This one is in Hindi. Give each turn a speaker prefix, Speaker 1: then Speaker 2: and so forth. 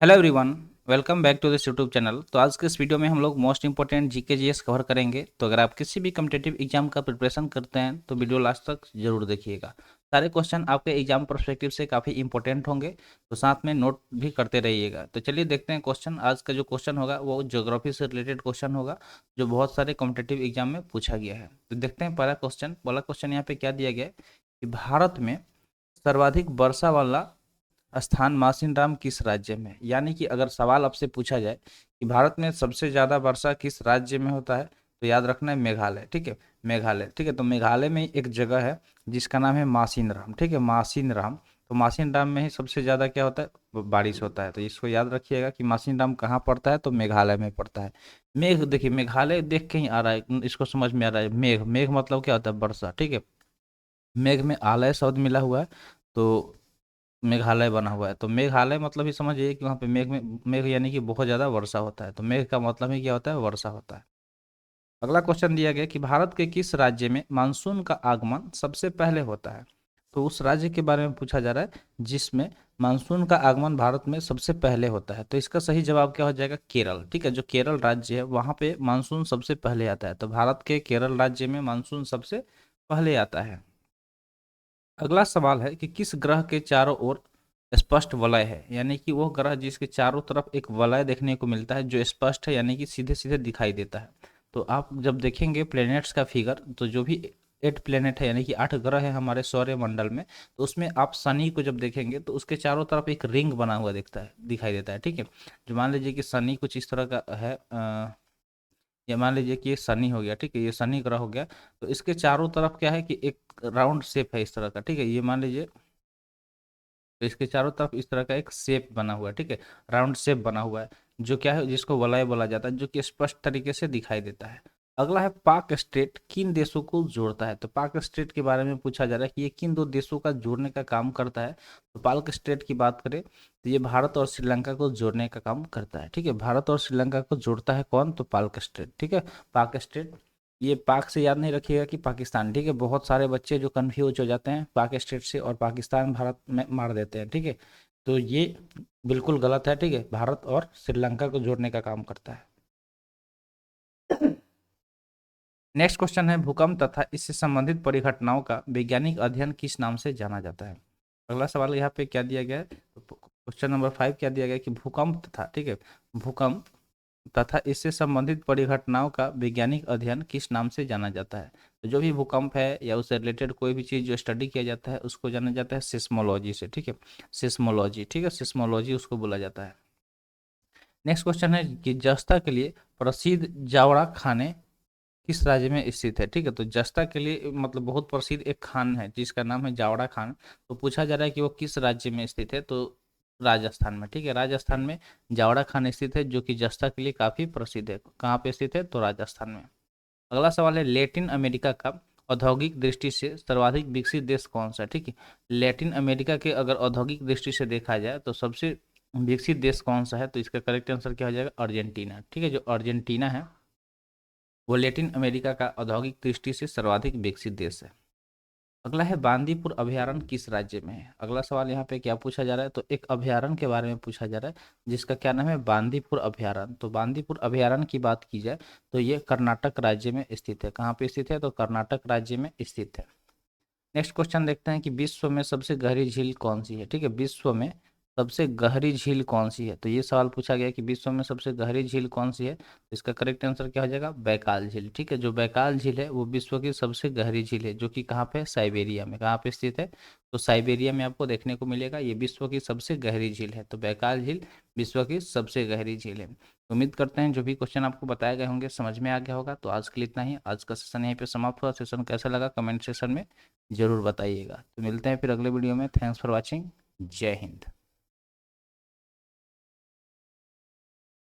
Speaker 1: Hello everyone, welcome back to this YouTube channel. तो आज के इस वीडियो में हम लोग most important GK GS cover करेंगे। तो अगर आप किसी भी कम्पिटेटिव एग्जाम का प्रिपरेशन करते हैं तो वीडियो लास्ट तक जरूर देखिएगा। सारे क्वेश्चन आपके एग्जाम पर्सपेक्टिव से काफ़ी इंपॉर्टेंट होंगे, तो साथ में नोट भी करते रहिएगा। तो चलिए देखते हैं क्वेश्चन। आज का जो क्वेश्चन होगा वो ज्योग्राफी से रिलेटेड क्वेश्चन होगा, जो बहुत सारे कॉम्पिटेटिव एग्जाम में पूछा गया है। तो देखते हैं पहला क्वेश्चन यहाँ पे क्या दिया गया है कि भारत में सर्वाधिक वर्षा वाला स्थान मासिनराम किस राज्य में है। यानी कि अगर सवाल आपसे पूछा जाए कि भारत में सबसे ज़्यादा वर्षा किस राज्य में होता है, तो याद रखना है मेघालय। ठीक है, मेघालय। ठीक है, तो मेघालय में एक जगह है जिसका नाम है मासिनराम। ठीक है, मासिनराम। तो मासिनराम में ही सबसे ज़्यादा क्या होता है, बारिश होता है। तो इसको याद रखिएगा कि मासिनराम कहाँ पड़ता है, तो मेघालय में पड़ता है। मेघ, देखिए मेघालय देख के ही आ रहा है, इसको समझ में आ रहा है। मेघ, मेघ मतलब क्या होता है, वर्षा। ठीक है, मेघ में आलय शब्द मिला हुआ है, तो मेघालय बना हुआ है। तो मेघालय मतलब ही समझिए कि वहाँ पे मेघ यानी कि बहुत ज़्यादा वर्षा होता है। तो मेघ का मतलब ही क्या होता है, वर्षा होता है। अगला क्वेश्चन दिया गया कि भारत के किस राज्य में मानसून का आगमन सबसे पहले होता है। तो उस राज्य के बारे में पूछा जा रहा है जिसमें मानसून का आगमन भारत में सबसे पहले होता है। तो इसका सही जवाब क्या हो जाएगा, केरल। ठीक है, जो केरल राज्य है वहाँ पे मानसून सबसे पहले आता है। तो भारत के केरल राज्य में मानसून सबसे पहले आता है। अगला सवाल है कि किस ग्रह के चारों ओर स्पष्ट वलय है। यानी कि वो ग्रह जिसके चारों तरफ एक वलय देखने को मिलता है, जो स्पष्ट है, यानी कि सीधे सीधे दिखाई देता है। तो आप जब देखेंगे प्लेनेट्स का फिगर, तो जो भी 8 प्लेनेट है यानी कि 8 ग्रह है हमारे सौर मंडल में, तो उसमें आप शनि को जब देखेंगे तो उसके चारों तरफ एक रिंग बना हुआ दिखाई देता है। ठीक है, जो मान लीजिए कि शनि कुछ इस तरह का है, ये मान लीजिए कि ये शनि हो गया। ठीक है, ये शनि ग्रह हो गया। तो इसके चारों तरफ क्या है कि एक राउंड शेप है इस तरह का। ठीक है, ये मान लीजिए, तो इसके चारों तरफ इस तरह का एक शेप बना हुआ है। ठीक है, राउंड शेप बना हुआ है, जो क्या है, जिसको वलय बोला जाता है, जो कि स्पष्ट तरीके से दिखाई देता है। अगला है पाक स्टेट किन देशों को जोड़ता है। तो पाक स्टेट के बारे में पूछा जा रहा है कि ये किन दो देशों का जोड़ने का काम करता है। तो पाक स्टेट की बात करें तो ये भारत और श्रीलंका को जोड़ने का काम करता है। ठीक है, भारत और श्रीलंका को जोड़ता है कौन, तो पाक स्टेट। ठीक है, पाक स्टेट। ये पाक से याद नहीं रखिएगा कि पाकिस्तान। ठीक है, बहुत सारे बच्चे जो कंफ्यूज हो जाते हैं पाक स्टेट से और पाकिस्तान भारत में मार देते हैं। ठीक है, तो ये बिल्कुल गलत है। ठीक है, भारत और श्रीलंका को जोड़ने का काम करता है। नेक्स्ट क्वेश्चन है भूकंप तथा इससे संबंधित परिघटनाओं का वैज्ञानिक अध्ययन किस नाम से जाना जाता है। अगला सवाल यहाँ पे क्या दिया गया है, क्वेश्चन नंबर 5 क्या दिया गया है कि भूकंप तथा, ठीक है, भूकंप तथा इससे संबंधित परिघटनाओं का वैज्ञानिक अध्ययन किस नाम से जाना जाता है। तो जो भी भूकंप है या उससे रिलेटेड कोई भी चीज़ जो स्टडी किया जाता है उसको जाना जाता है सिस्मोलॉजी से। ठीक है, सिस्मोलॉजी। ठीक है, सिस्मोलॉजी उसको बोला जाता है। नेक्स्ट क्वेश्चन है कि जस्ता के लिए प्रसिद्ध जावड़ा खाने किस राज्य में स्थित है। ठीक है, तो जस्ता के लिए मतलब बहुत प्रसिद्ध एक खान है जिसका नाम है जावड़ा खान। तो पूछा जा रहा है कि वो किस राज्य में स्थित है, तो राजस्थान में। ठीक है, राजस्थान में जावड़ा खान स्थित है, जो कि जस्ता के लिए काफी प्रसिद्ध है। कहाँ पे स्थित है, तो राजस्थान में। अगला सवाल है लैटिन अमेरिका का औद्योगिक दृष्टि से सर्वाधिक विकसित देश कौन सा है। ठीक है, लैटिन अमेरिका के अगर औद्योगिक दृष्टि से देखा जाए तो सबसे विकसित देश कौन सा है, तो इसका करेक्ट आंसर क्या हो जाएगा, अर्जेंटीना। ठीक है, जो अर्जेंटीना है वो लैटिन अमेरिका का औद्योगिक दृष्टि से सर्वाधिक विकसित देश है। अगला है बांदीपुर अभयारण्य किस राज्य में है। अगला सवाल यहाँ पे क्या पूछा जा रहा है, तो एक अभयारण्य के बारे में पूछा जा रहा है जिसका क्या नाम है, बांदीपुर अभयारण्य। तो बांदीपुर अभयारण्य की बात की जाए तो ये कर्नाटक राज्य में स्थित है। कहाँ पे स्थित है, तो कर्नाटक राज्य में स्थित है। नेक्स्ट क्वेश्चन देखते हैं कि विश्व में सबसे गहरी झील कौन सी है। ठीक है, विश्व में सबसे गहरी झील कौन सी है। तो ये सवाल पूछा गया कि विश्व में सबसे गहरी झील कौन सी है, तो इसका करेक्ट आंसर क्या हो जाएगा, बैकाल झील। ठीक है, जो बैकाल झील है वो विश्व की सबसे गहरी झील है, जो कि कहाँ पे है, साइबेरिया में। कहाँ पे स्थित है, तो साइबेरिया में आपको देखने को मिलेगा। ये विश्व की सबसे गहरी झील है, तो बैकाल झील विश्व की सबसे गहरी झील है। तो उम्मीद करते हैं जो भी क्वेश्चन आपको बताए गए होंगे समझ में आ गया होगा। तो आज के लिए इतना ही, आज का सेशन यहीं पे समाप्त हुआ। सेशन कैसा लगा कमेंट सेशन में जरूर बताइएगा। तो मिलते हैं फिर अगले वीडियो में। Thanks for watching. जय हिंद।